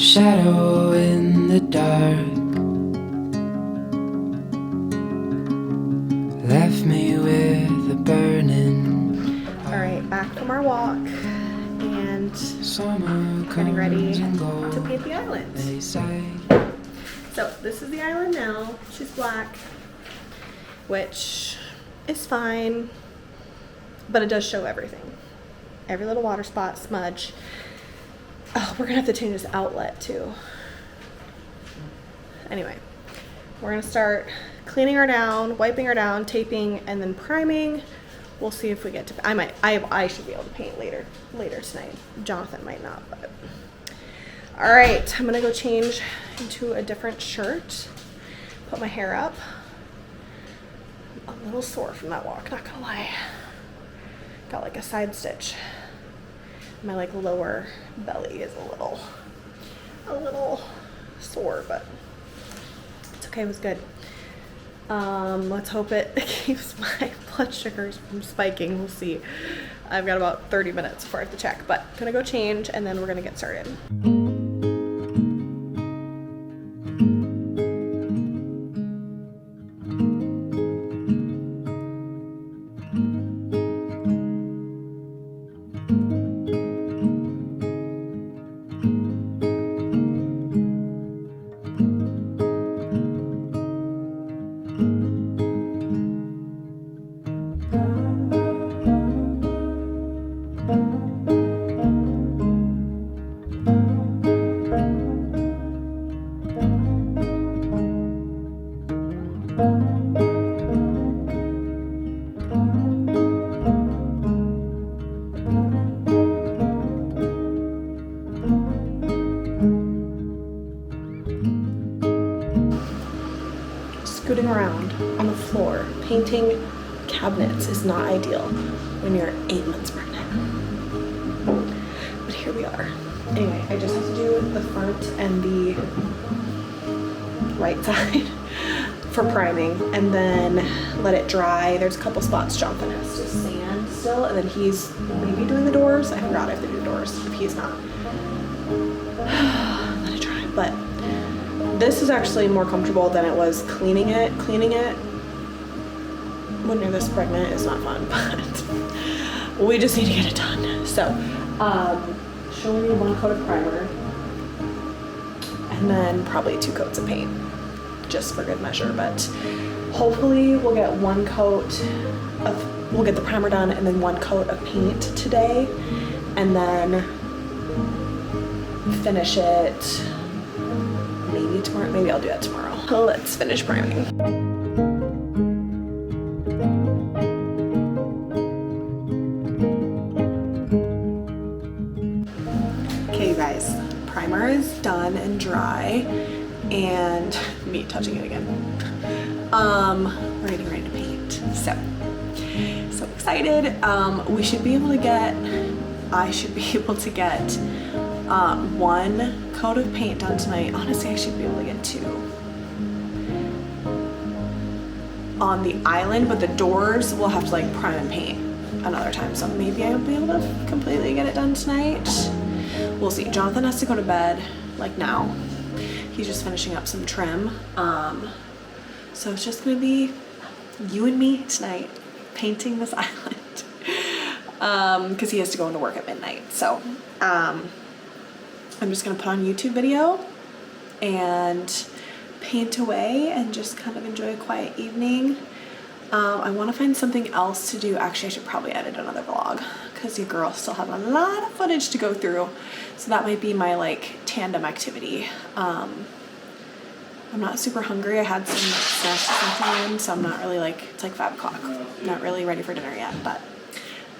shadow in the dark left me with a burning. All right, back from our walk and getting ready to paint the island. So this is the island now. She's black, which is fine, but it does show everything. Every little water spot, smudge. Oh, we're gonna have to change this outlet too. Anyway, we're gonna start cleaning her down, wiping her down, taping, and then priming. We'll see if we get to, I should be able to paint later tonight. Jonathan might not, but. All right, I'm gonna go change into a different shirt, put my hair up. I'm a little sore from that walk, not gonna lie. Got like a side stitch. My like lower belly is a little sore, but it's okay, it was good. Let's hope it keeps my blood sugars from spiking. We'll see. I've got about 30 minutes before I have to check, but I'm gonna go change and then we're gonna get started. Scooting around on the floor, painting cabinets is not ideal when you're 8 months pregnant. But here we are. Anyway, I just have to do the front and the right side for priming and then let it dry. There's a couple spots Jonathan has to sand still, and then he's maybe doing the doors. I forgot if they do the doors, if he's not. Let it dry, but this is actually more comfortable than it was cleaning it. Cleaning it when you're this pregnant is not fun, but we just need to get it done. So, showing you 1 coat of primer and then probably 2 coats of paint, just for good measure. But hopefully we'll get 1 coat of, we'll get the primer done and then 1 coat of paint today, and then finish it maybe tomorrow. Maybe I'll do that tomorrow. Let's finish priming. Okay, you guys, primer is done and dry, and me touching it again. We're getting ready to paint. So excited. We should be able to get, I should be able to get 1 coat of paint done tonight. Honestly, I should be able to get 2 on the island, but the doors we'll have to like prime and paint another time. So maybe I'll be able to completely get it done tonight. We'll see. Jonathan has to go to bed like now. He's just finishing up some trim. So it's just gonna be you and me tonight painting this island. Because he has to go into work at midnight. So I'm just gonna put on a YouTube video and paint away and just kind of enjoy a quiet evening. I want to find something else to do. Actually, I should probably edit another vlog because you girls still have a lot of footage to go through. So that might be my like tandem activity. I'm not super hungry. I had some snacks or something in, so I'm not really like, it's like 5 o'clock. Not really ready for dinner yet, but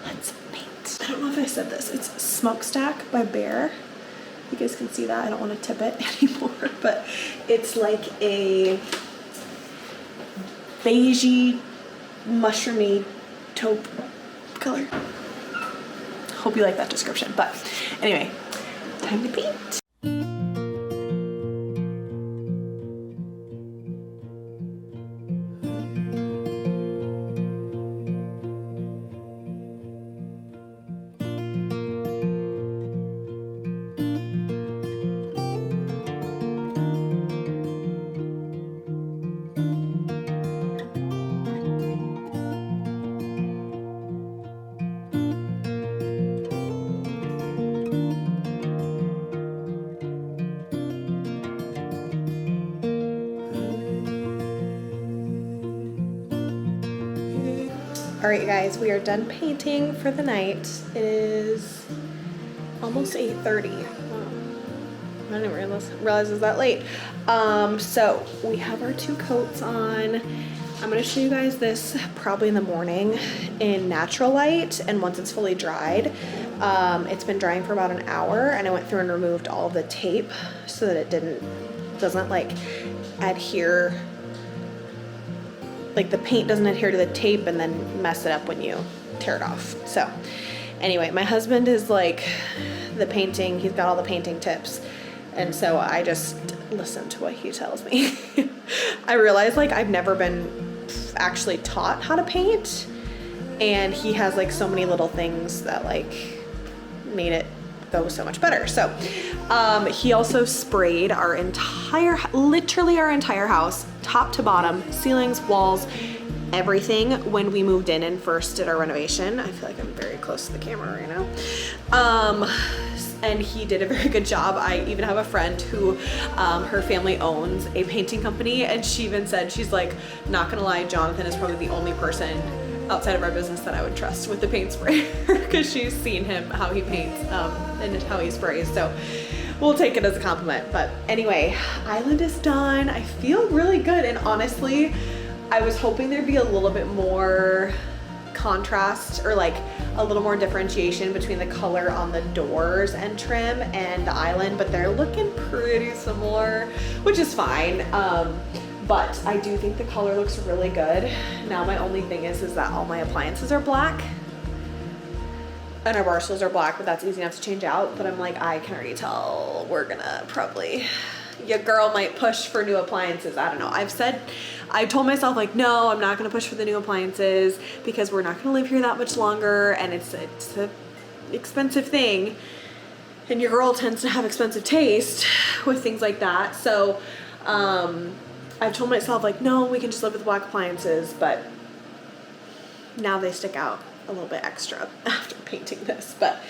let's paint. I don't know if I said this. It's Smokestack by Bear. You guys can see that. I don't want to tip it anymore, but it's like a beigey, mushroomy taupe color. Hope you like that description. But anyway, time to paint. All right, you guys, we are done painting for the night. It is almost 8:30. Wow. I didn't realize it was that late. So we have our 2 coats on. I'm gonna show you guys this probably in the morning in natural light, and once it's fully dried. It's been drying for about an hour, and I went through and removed all of the tape so that it doesn't like adhere, like the paint doesn't adhere to the tape and then mess it up when you tear it off. So anyway, my husband is like the painting, he's got all the painting tips, and so I just listen to what he tells me. I realize like I've never been actually taught how to paint, and he has like so many little things that like made it go so much better. So he also sprayed literally our entire house, top to bottom, ceilings, walls, everything when we moved in and first did our renovation. I feel like I'm very close to the camera right now. And he did a very good job. I even have a friend who her family owns a painting company, and she even said, she's like, not gonna lie, Jonathan is probably the only person outside of our business that I would trust with the paint sprayer, because she's seen him, how he paints and how he sprays. So we'll take it as a compliment. But anyway, island is done. I feel really good, and honestly, I was hoping there'd be a little bit more contrast, or like a little more differentiation between the color on the doors and trim and the island, but they're looking pretty similar, which is fine. But I do think the color looks really good. Now my only thing is that all my appliances are black and our bar stools are black, but that's easy enough to change out. But I'm like, I can already tell we're gonna probably, your girl might push for new appliances. I don't know. I told myself like, no, I'm not gonna push for the new appliances because we're not gonna live here that much longer, and it's an expensive thing. And your girl tends to have expensive taste with things like that. So, I've told myself like, no, we can just live with black appliances, but now they stick out a little bit extra after painting this, but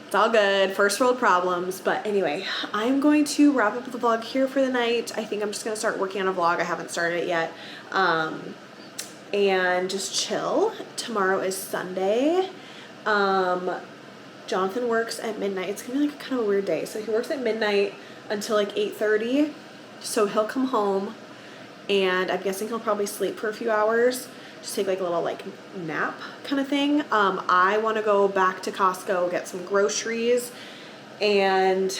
it's all good. First world problems. But anyway, I'm going to wrap up the vlog here for the night. I think I'm just going to start working on a vlog. I haven't started it yet. And just chill. Tomorrow is Sunday. Jonathan works at midnight. It's going to be like kind of a weird day. So he works at midnight until like 8:30. So he'll come home, and I'm guessing he'll probably sleep for a few hours, just take like a little like nap kind of thing. I want to go back to Costco, get some groceries, and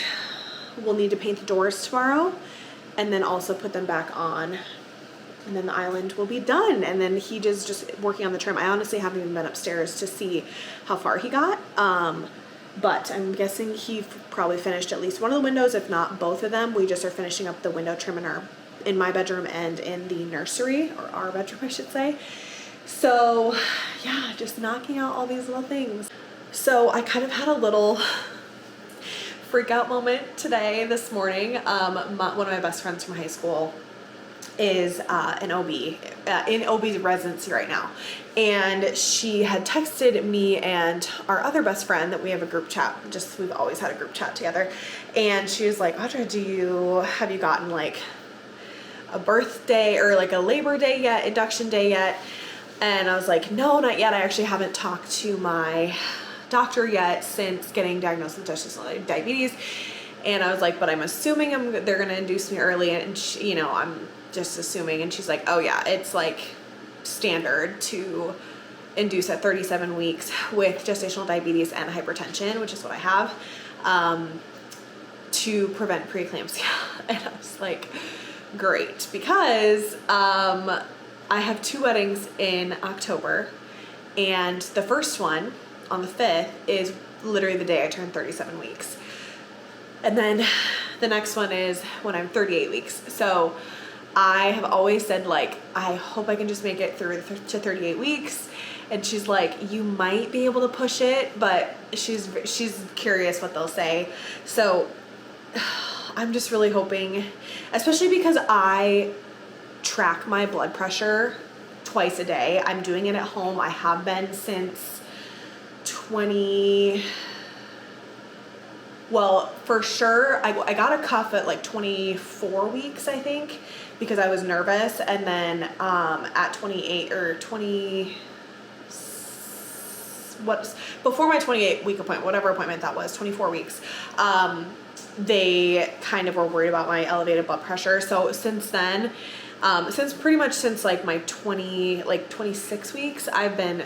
we'll need to paint the doors tomorrow, and then also put them back on, and then the island will be done. And then he just working on the trim. I honestly haven't even been upstairs to see how far he got. But I'm guessing he probably finished at least one of the windows, if not both of them. We just are finishing up the window trim in my bedroom and in the nursery, or our bedroom, I should say. So yeah, just knocking out all these little things. So I kind of had a little freak out moment this morning. One of my best friends from high school is an OB, in OB's residency right now. And she had texted me and our other best friend that we have a group chat, we've always had a group chat together. And she was like, Audra, have you gotten like a birthday or like a Labor Day yet, induction day yet? And I was like, no, not yet. I actually haven't talked to my doctor yet since getting diagnosed with gestational diabetes. And I was like, but I'm assuming they're going to induce me early. And she, I'm just assuming. And she's like, oh yeah, it's like standard to induce at 37 weeks with gestational diabetes and hypertension, which is what I have, to prevent preeclampsia. And I was like, great, because I have 2 weddings in October, and the first one on the 5th is literally the day I turn 37 weeks. And then the next one is when I'm 38 weeks. So I have always said, like, I hope I can just make it through to 38 weeks. And she's like, you might be able to push it, but she's curious what they'll say. So I'm just really hoping, especially because I track my blood pressure twice a day. I'm doing it at home. I have been since for sure, I got a cuff at like 24 weeks, I think, because I was nervous. And then at 28 or 26, what's before my 28-week appointment, whatever appointment that was, 24 weeks, they kind of were worried about my elevated blood pressure. So since then, since like my 26 weeks, I've been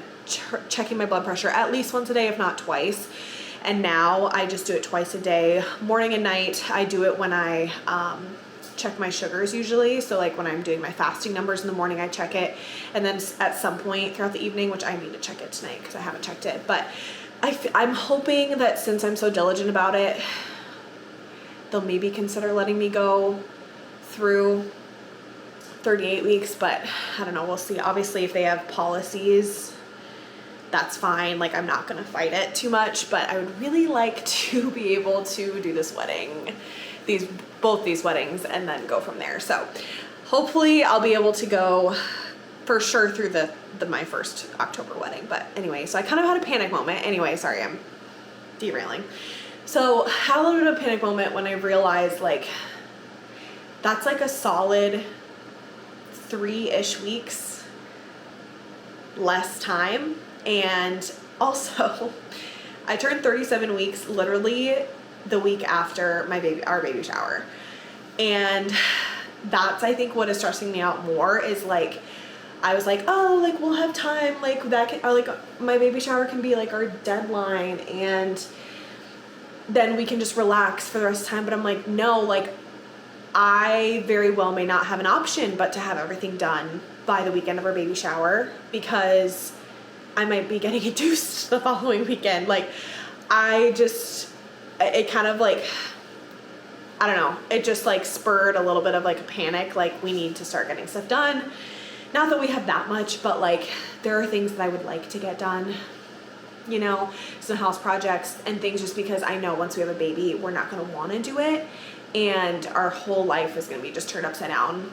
checking my blood pressure at least once a day, if not twice. And now I just do it twice a day, morning and night. I do it when I check my sugars usually. So like when I'm doing my fasting numbers in the morning, I check it. And then at some point throughout the evening, which I need to check it tonight because I haven't checked it. But I'm hoping that since I'm so diligent about it, they'll maybe consider letting me go through 38 weeks. But I don't know, we'll see. Obviously, if they have policies, that's fine. Like, I'm not going to fight it too much, but I would really like to be able to do this wedding, both these weddings, and then go from there. So hopefully I'll be able to go for sure through my first October wedding. But anyway, so I kind of had a panic moment. Anyway, sorry, I'm derailing. So I had a little bit of a panic moment when I realized like that's like a solid 3-ish weeks less time. And also, I turned 37 weeks literally the week after our baby shower. And that's, I think, what is stressing me out more is like, I was like, oh, like we'll have time, like that can, or like my baby shower can be like our deadline, and then we can just relax for the rest of the time. But I'm like, no, like I very well may not have an option but to have everything done by the weekend of our baby shower, because I might be getting induced the following weekend. Like, it kind of like, I don't know, it just like spurred a little bit of like a panic. Like, we need to start getting stuff done. Not that we have that much, but like there are things that I would like to get done, you know, some house projects and things, just because I know once we have a baby, we're not going to want to do it. And our whole life is going to be just turned upside down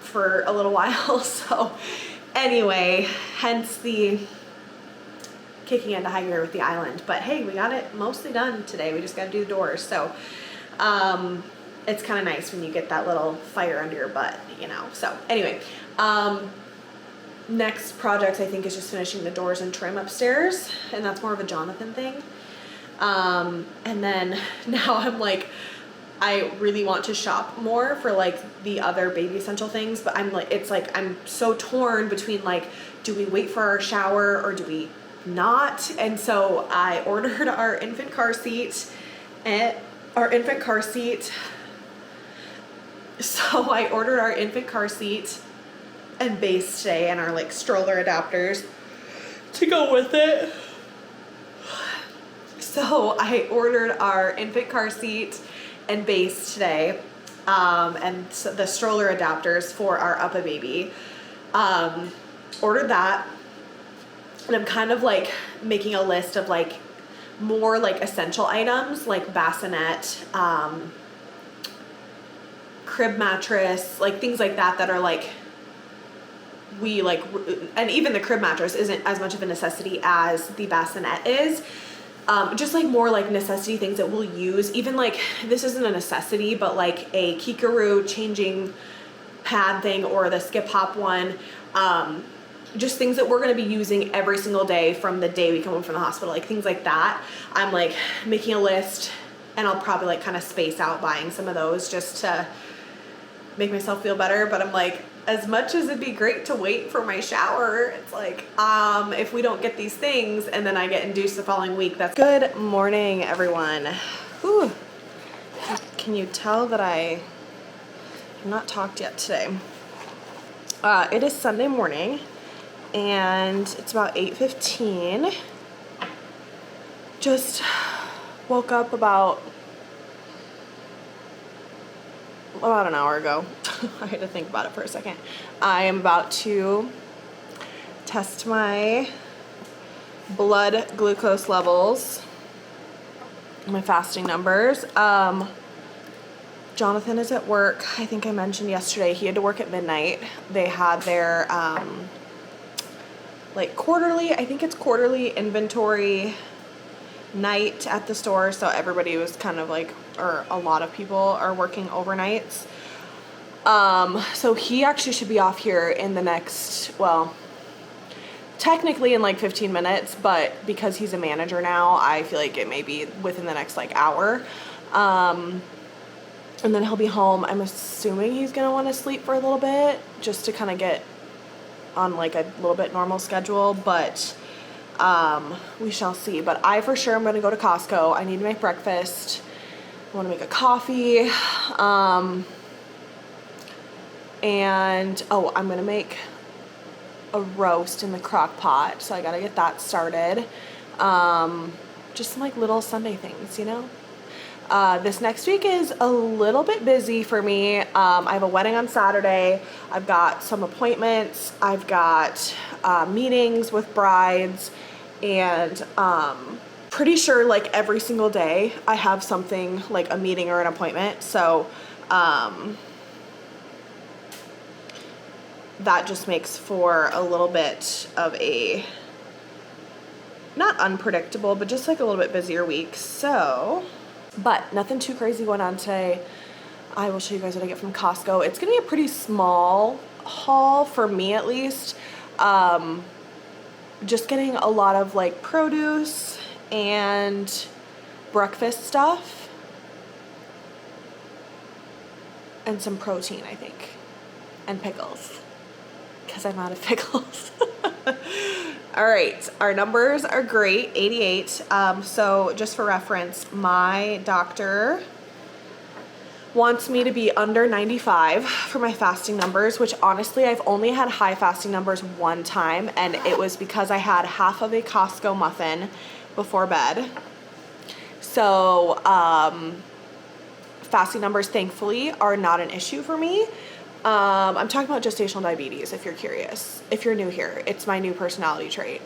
for a little while. So anyway, hence the kicking into high gear with the island. But hey, we got it mostly done today. We just got to do the doors. So it's kind of nice when you get that little fire under your butt, you know. So anyway, next project I think is just finishing the doors and trim upstairs, and that's more of a Jonathan thing. And then now I'm like, I really want to shop more for like the other baby essential things, but I'm like, it's like I'm so torn between like, do we wait for our shower or do we not? And so I ordered our infant car seat So I ordered our infant car seat and base today, and our like stroller adapters to go with it. So I ordered our infant car seat and base today, and so the stroller adapters for our Uppa baby. Ordered that, and I'm kind of like making a list of like more like essential items like bassinet, crib mattress, like things like that that are like, we like, and even the crib mattress isn't as much of a necessity as the bassinet is. Just like more like necessity things that we'll use. Even like, this isn't a necessity, but like a Kikaroo changing pad thing or the skip hop one. Just things that we're going to be using every single day from the day we come home from the hospital, like things like that. I'm like making a list, and I'll probably like kind of space out buying some of those just to make myself feel better. But I'm like, as much as it'd be great to wait for my shower, it's like, if we don't get these things and then I get induced the following week, that's... Good morning, everyone. Whew. Can you tell that I have not talked yet today? It is Sunday morning, and it's about 8:15. Just woke up about an hour ago. I had to think about it for a second. I am about to test my blood glucose levels, my fasting numbers. Jonathan is at work. I think I mentioned yesterday he had to work at midnight. They had their like quarterly, I think it's quarterly inventory night at the store, so everybody was kind of like, or a lot of people are working overnights. So he actually should be off here in the next, 10 technically in like 15 minutes, but because he's a manager now, I feel like it may be within the next like hour. And then he'll be home. I'm assuming he's gonna want to sleep for a little bit just to kind of get on like a little bit normal schedule, but we shall see. But I for sure am gonna go to Costco. I need to make breakfast. I want to make a coffee. And oh, I'm gonna make a roast in the crock pot, so I gotta get that started. Just some like little Sunday things, you know. This next week is a little bit busy for me. I have a wedding on Saturday. I've got some appointments. I've got meetings with brides, and pretty sure like every single day I have something like a meeting or an appointment. So that just makes for a little bit of a not unpredictable, but just like a little bit busier week. So, but nothing too crazy going on today. I will show you guys what I get from Costco. It's gonna be a pretty small haul for me, at least. Just getting a lot of like produce and breakfast stuff and some protein, I think, and pickles, because I'm out of pickles. All right, our numbers are great, 88. So just for reference, my doctor wants me to be under 95 for my fasting numbers, which honestly, I've only had high fasting numbers one time, and it was because I had half of a Costco muffin before bed. So fasting numbers, thankfully, are not an issue for me. I'm talking about gestational diabetes, if you're curious. If you're new here, it's my new personality trait.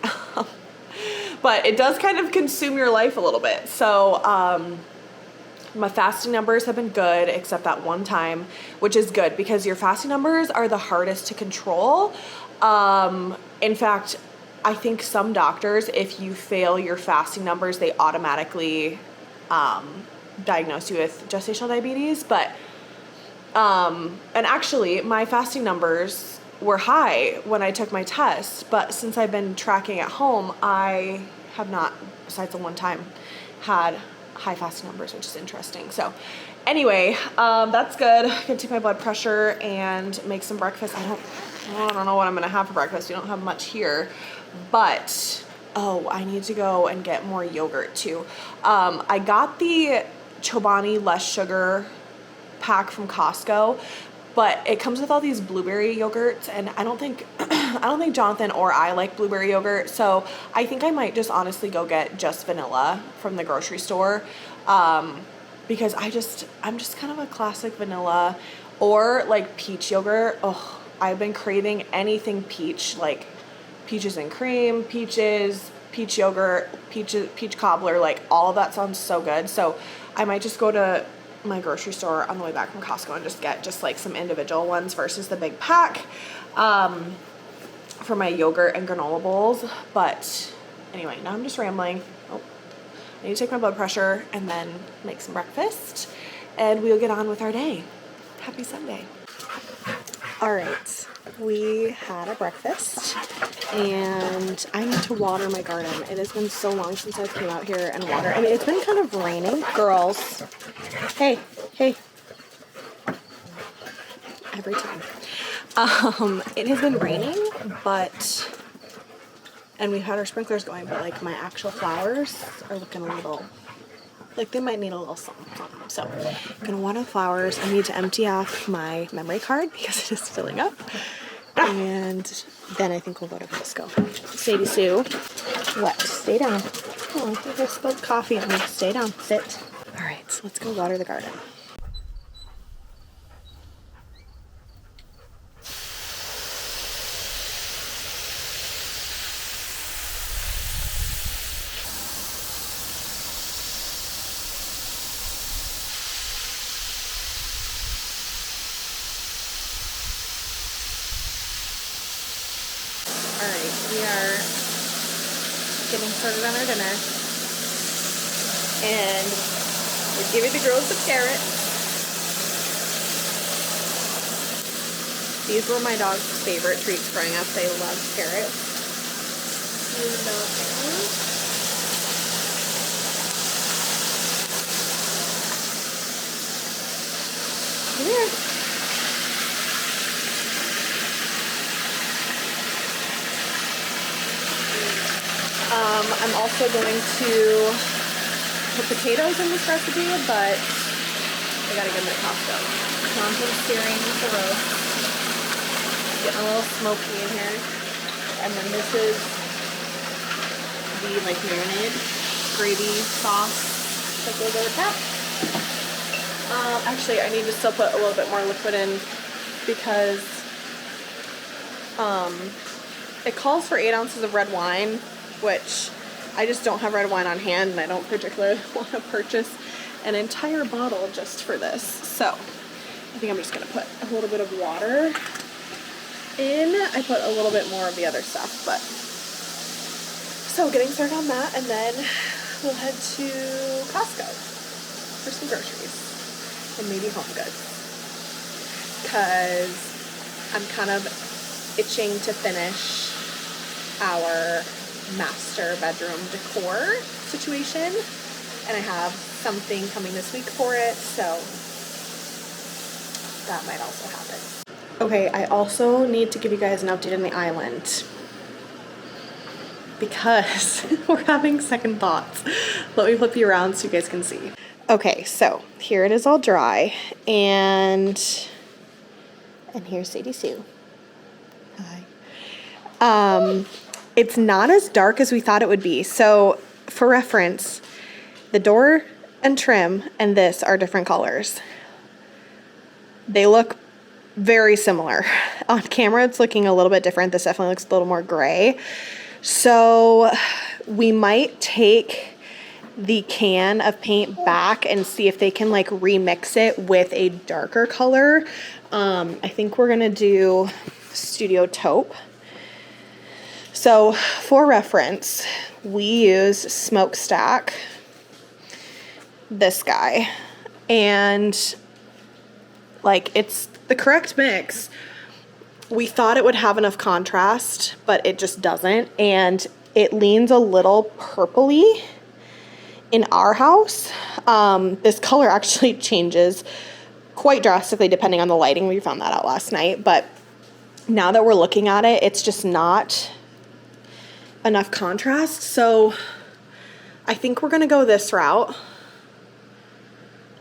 But it does kind of consume your life a little bit. So my fasting numbers have been good, except that one time, which is good because your fasting numbers are the hardest to control. In fact, I think some doctors, if you fail your fasting numbers, they automatically diagnose you with gestational diabetes. But and actually, my fasting numbers were high when I took my test, but since I've been tracking at home, I have not, besides the one time, had high fasting numbers, which is interesting. So anyway, that's good. I'm gonna take my blood pressure and make some breakfast. I don't know what I'm gonna have for breakfast. We don't have much here, but oh, I need to go and get more yogurt too. I got the Chobani less sugar pack from Costco, but it comes with all these blueberry yogurts, and I don't think Jonathan or I like blueberry yogurt, so I think I might just honestly go get just vanilla from the grocery store, because I'm just kind of a classic vanilla or like peach yogurt. Oh, I've been craving anything peach, like peaches and cream, peaches, peach yogurt, peach cobbler, like all of that sounds so good. So I might just go to my grocery store on the way back from Costco and just get just like some individual ones versus the big pack for my yogurt and granola bowls. But anyway, now I'm just rambling. Oh, I need to take my blood pressure and then make some breakfast, and we'll get on with our day. Happy Sunday. All right, we had a breakfast, and I need to water my garden. It has been so long since I came out here and watered. I mean, it's been kind of raining. Girls, hey. Every time. It has been raining, and we've had our sprinklers going, but like my actual flowers are looking a little, like they might need a little something. So I'm gonna water the flowers. I need to empty off my memory card because it is filling up. And then I think we'll go to Costco. Sadie Sue, what? Stay down. Oh, I think I spilled coffee on me. Stay down. Sit. All right, so let's go water the garden. Alright, we are getting started on our dinner, and we're giving the girls some carrots. These were my dog's favorite treats growing up. They loved carrots. Yeah. I'm also going to put potatoes in this recipe, but I gotta get them at Costco. Jonathan's searing the roast. Getting a little smoky in here. And then this is the like marinade gravy sauce that goes over top. Actually, I need to still put a little bit more liquid in because it calls for 8 ounces of red wine, which I just don't have red wine on hand, and I don't particularly want to purchase an entire bottle just for this. So I think I'm just going to put a little bit of water in. I put a little bit more of the other stuff, but so getting started on that, and then we'll head to Costco for some groceries and maybe home goods, because I'm kind of itching to finish our master bedroom decor situation, and I have something coming this week for it, so that might also happen. Okay, I also need to give you guys an update on the island because we're having second thoughts. Let me flip you around so you guys can see. Okay, so here it is all dry, and here's Sadie Sue. Hi. It's not as dark as we thought it would be. So for reference, the door and trim and this are different colors. They look very similar. On camera, it's looking a little bit different. This definitely looks a little more gray. So we might take the can of paint back and see if they can like remix it with a darker color. I think we're gonna do Studio Taupe. So for reference, we use Smokestack, this guy, and like it's the correct mix. We thought it would have enough contrast, but it just doesn't, and it leans a little purpley in our house. This color actually changes quite drastically depending on the lighting. We found that out last night, but now that we're looking at it, it's just not enough contrast. So I think we're gonna go this route.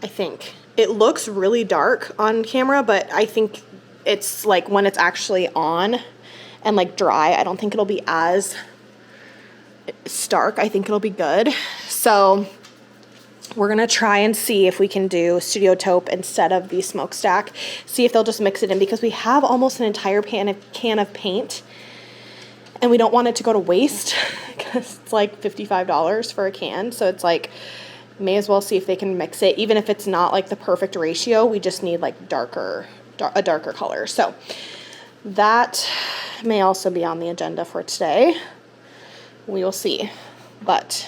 I think it looks really dark on camera, but I think it's like when it's actually on and like dry, I don't think it'll be as stark. I think it'll be good. So we're gonna try and see if we can do Studio Taupe instead of the Smokestack. See if they'll just mix it in, because we have almost an entire can of paint and we don't want it to go to waste because it's like $55 for a can. So it's like, may as well see if they can mix it. Even if it's not like the perfect ratio, we just need like a darker color. So that may also be on the agenda for today. We will see, but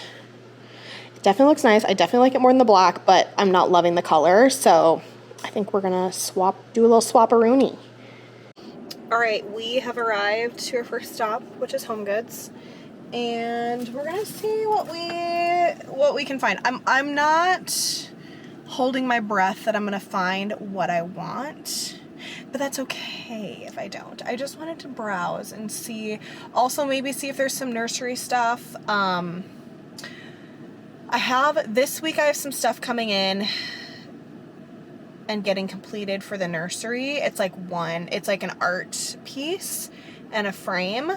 it definitely looks nice. I definitely like it more than the black, but I'm not loving the color. So I think we're gonna do a little swap-a-rooney. All right, we have arrived to our first stop, which is Home Goods, and we're gonna see what we can find. I'm not holding my breath that I'm gonna find what I want, but that's okay if I don't. I just wanted to browse and see. Also, maybe see if there's some nursery stuff. This week I have some stuff coming in and getting completed for the nursery. It's like an art piece and a frame,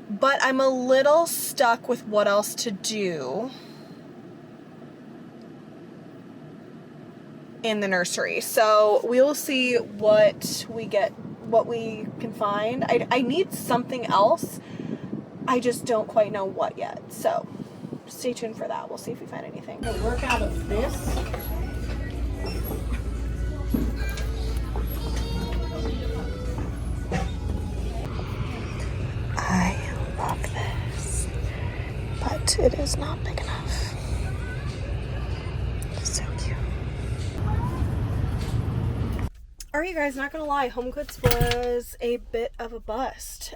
but I'm a little stuck with what else to do in the nursery. So we will see what we can find. I need something else. I just don't quite know what yet. So stay tuned for that. We'll see if we find anything. To work out of this. I love this, but it is not big enough. It's so cute. Alright, you guys, not gonna lie, Home Goods was a bit of a bust.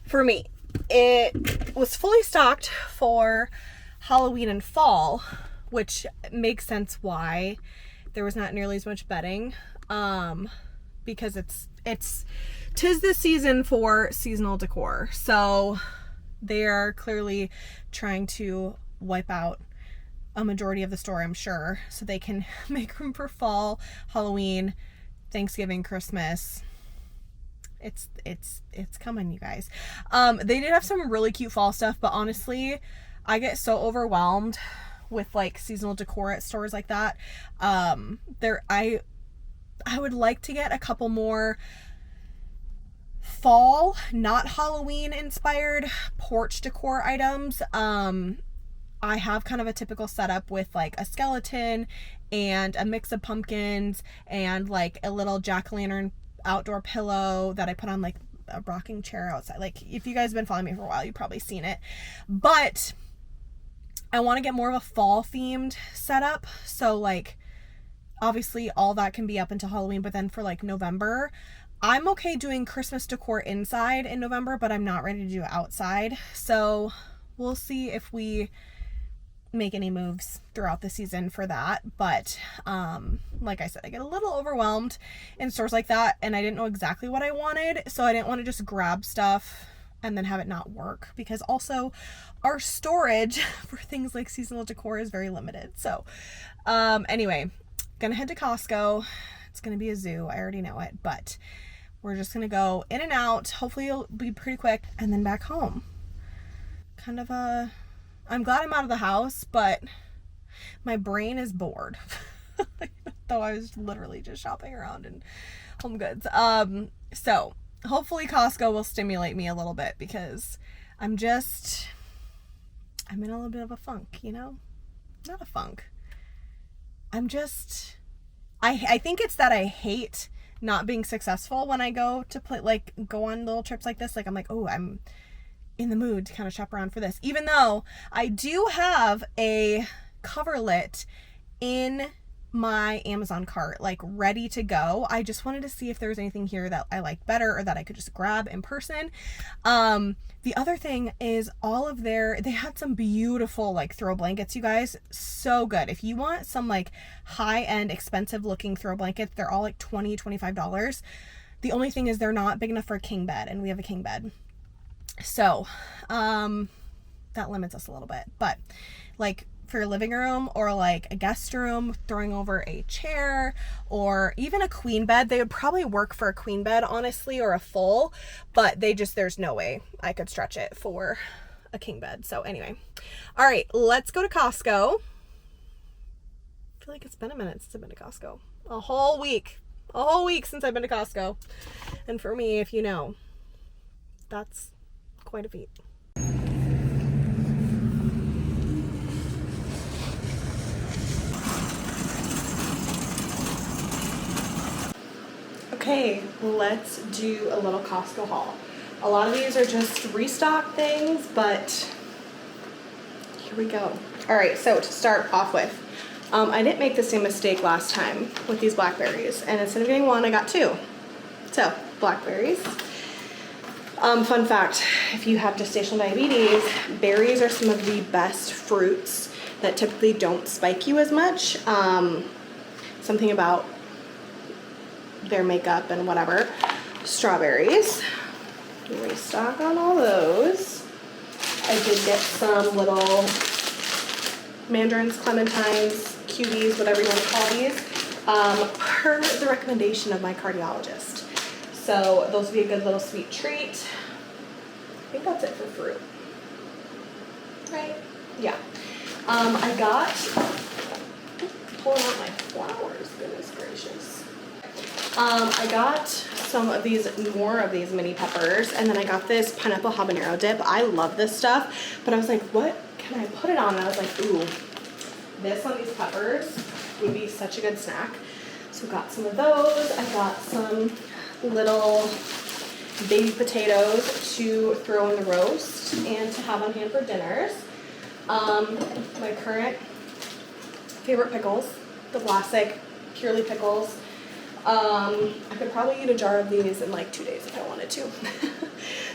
for me. It was fully stocked for Halloween and fall, which makes sense why there was not nearly as much bedding, because tis the season for seasonal decor. So they are clearly trying to wipe out a majority of the store, I'm sure, so they can make room for fall, Halloween, Thanksgiving, Christmas. It's coming, you guys. They did have some really cute fall stuff, but honestly, I get so overwhelmed with like seasonal decor at stores like that. I would like to get a couple more fall, not Halloween inspired porch decor items. I have kind of a typical setup with like a skeleton and a mix of pumpkins and like a little jack-o'-lantern outdoor pillow that I put on like a rocking chair outside. Like, if you guys have been following me for a while, you've probably seen it. But I want to get more of a fall themed setup. So like, obviously all that can be up until Halloween, but then for like November, I'm okay doing Christmas decor inside in November, but I'm not ready to do it outside. So we'll see if we make any moves throughout the season for that. But like I said, I get a little overwhelmed in stores like that, and I didn't know exactly what I wanted, so I didn't want to just grab stuff and then have it not work, because also our storage for things like seasonal decor is very limited. So anyway, gonna head to Costco. It's gonna be a zoo, I already know it, but we're just gonna go in and out. Hopefully it'll be pretty quick, and then back home. Kind of I'm glad I'm out of the house, but my brain is bored. Though I was literally just shopping around in home goods. So hopefully Costco will stimulate me a little bit, because I'm in a little bit of a funk, you know? Not a funk. I think it's that I hate not being successful when I go to go on little trips like this. Like, I'm like, oh, I'm in the mood to kind of shop around for this, even though I do have a coverlet in my Amazon cart, like ready to go. I just wanted to see if there was anything here that I like better or that I could just grab in person. The other thing is they had some beautiful like throw blankets, you guys. So good. If you want some like high-end expensive looking throw blankets, they're all like $20-$25. The only thing is they're not big enough for a king bed, and we have a king bed. So, that limits us a little bit, but like for your living room or like a guest room, throwing over a chair or even a queen bed, they would probably work for a queen bed, honestly, or a full, but there's no way I could stretch it for a king bed. So anyway, all right, let's go to Costco. I feel like it's been a minute since I've been to Costco. A whole week since I've been to Costco. And for me, if you know, that's quite a feat. Okay, let's do a little Costco haul. A lot of these are just restock things, but here we go. All right, so to start off with, I didn't make the same mistake last time with these blackberries, and instead of getting one, I got two. So, blackberries. Fun fact, if you have gestational diabetes, berries are some of the best fruits that typically don't spike you as much. Something about their makeup and whatever. Strawberries. Restock on all those. I did get some little mandarins, clementines, cuties, whatever you want to call these, per the recommendation of my cardiologist. So those would be a good little sweet treat. I think that's it for fruit. Right? Yeah. I got, pulling out my flowers, goodness gracious. I got more of these mini peppers, and then I got this pineapple habanero dip. I love this stuff, but I was like, what can I put it on? And I was like, ooh, this on these peppers would be such a good snack. So got some of those. I got some little baby potatoes to throw in the roast and to have on hand for dinners. My current favorite pickles, the Vlasic Purely pickles. I could probably eat a jar of these in like 2 days if I wanted to.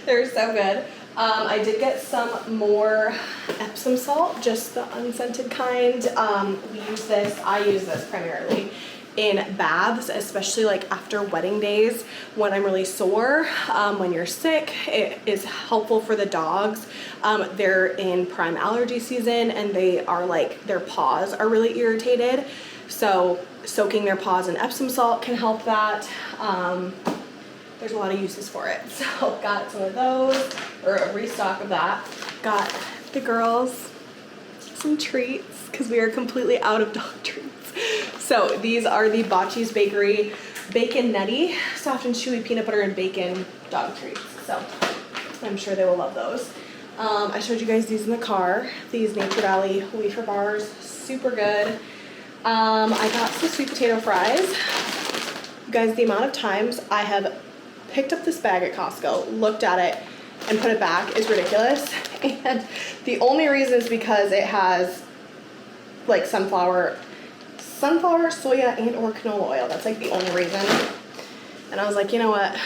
They're so good. I did get some more Epsom salt, just the unscented kind. I use this primarily in baths, especially like after wedding days when I'm really sore, when you're sick. It is helpful for the dogs. They're in prime allergy season and they are like, their paws are really irritated. So soaking their paws in Epsom salt can help that. There's a lot of uses for it. So got some of those, or a restock of that. Got the girls some treats because we are completely out of dog treats. So these are the Bocce's Bakery Bacon Nutty, soft and chewy peanut butter and bacon dog treats. So I'm sure they will love those. I showed you guys these in the car. These Nature Valley wafer bars, super good. I got some sweet potato fries. You guys, the amount of times I have picked up this bag at Costco, looked at it, and put it back is ridiculous. And the only reason is because it has like sunflower, soya, and or canola oil. That's like the only reason. And I was like, you know what,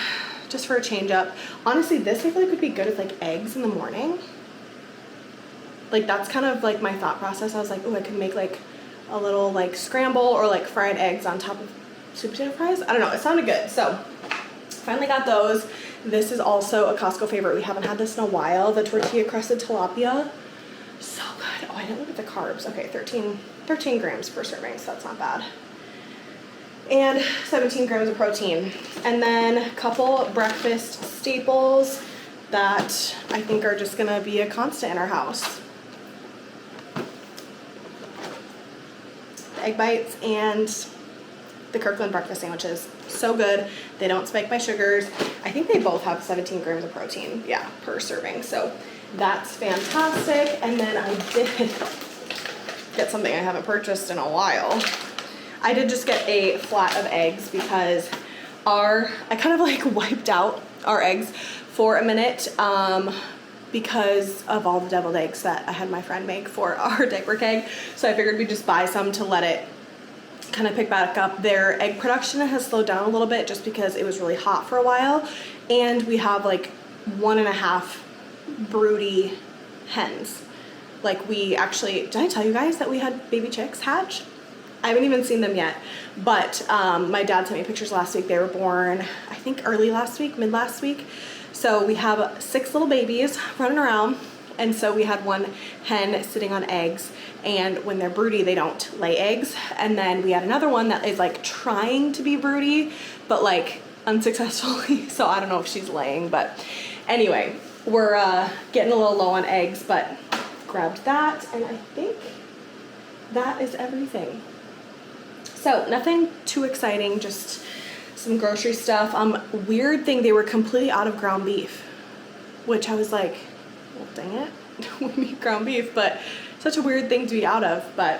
just for a change up. Honestly, this I feel like would be good with like eggs in the morning. Like that's kind of like my thought process. I was like, oh, I could make like a little like scramble or like fried eggs on top of sweet potato fries. I don't know, it sounded good. So finally got those. This is also a Costco favorite. We haven't had this in a while. The tortilla crusted tilapia. So good. Oh, I didn't look at the carbs. Okay, 13 grams per serving, so that's not bad. And 17 grams of protein. And then a couple breakfast staples that I think are just gonna be a constant in our house. The egg bites and the Kirkland breakfast sandwiches. So good. They don't spike my sugars. I think they both have 17 grams of protein, yeah, per serving. So that's fantastic. And then I did get something I haven't purchased in a while. I did just get a flat of eggs because I kind of like wiped out our eggs for a minute because of all the deviled eggs that I had my friend make for our diaper keg. So I figured we'd just buy some to let it kind of pick back up. Their egg production has slowed down a little bit just because it was really hot for a while, and we have like 1.5 broody hens. Like we actually, did I tell you guys that we had baby chicks hatch? I haven't even seen them yet, but my dad sent me pictures last week. They were born, I think early last week, mid last week. So we have 6 little babies running around. And so we had one hen sitting on eggs, and when they're broody, they don't lay eggs. And then we had another one that is like trying to be broody, but like unsuccessfully. So I don't know if she's laying, but anyway, we're getting a little low on eggs, but grabbed that. And I think that is everything. So nothing too exciting, just some grocery stuff. Weird thing, they were completely out of ground beef, which I was like, well, dang it, we need ground beef, but such a weird thing to be out of, but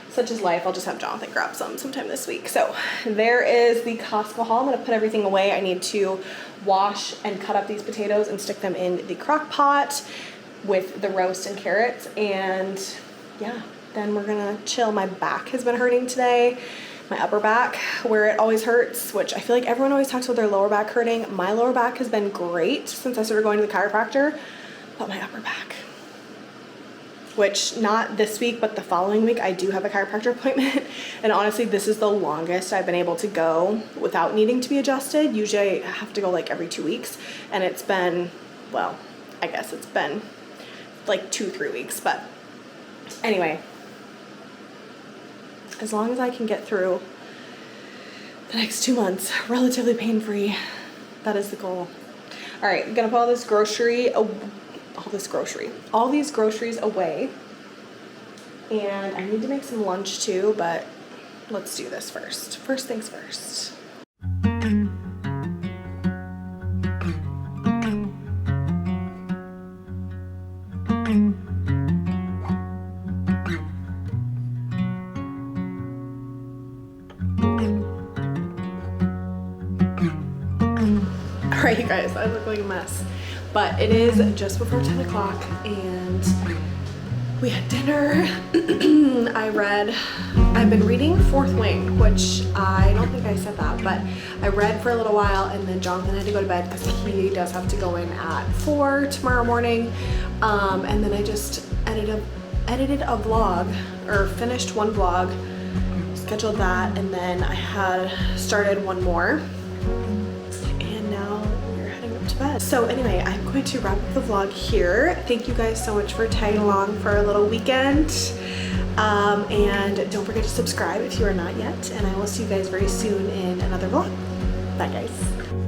such is life. I'll just have Jonathan grab some sometime this week. So there is the Costco haul. I'm gonna put everything away. I need to wash and cut up these potatoes and stick them in the crock pot with the roast and carrots, and yeah, then we're gonna chill. My back has been hurting today, my upper back, where it always hurts, which I feel like everyone always talks about their lower back hurting. My lower back has been great since I started going to the chiropractor, but my upper back, which not this week, but the following week, I do have a chiropractor appointment. And honestly, this is the longest I've been able to go without needing to be adjusted. Usually I have to go like every 2 weeks, and it's been, well, I guess it's been like 2-3 weeks, but anyway, as long as I can get through the next 2 months relatively pain-free, that is the goal. All right, I'm gonna put all these groceries away, and I need to make some lunch too, but let's do this first. First things first. All right, you guys, I look like a mess, but it is just before 10 o'clock, and We had dinner. I've been reading Fourth Wing, which I don't think I said that, but I read for a little while and then Jonathan had to go to bed because he does have to go in at 4 tomorrow morning. And then I just edited a vlog, or finished one vlog, scheduled that, and then I had started one more. And now we're heading up to bed. So anyway, I'm going to wrap up the vlog here. Thank you guys so much for tagging along for a little weekend. And don't forget to subscribe if you are not yet, and I will see you guys very soon in another vlog. Bye guys.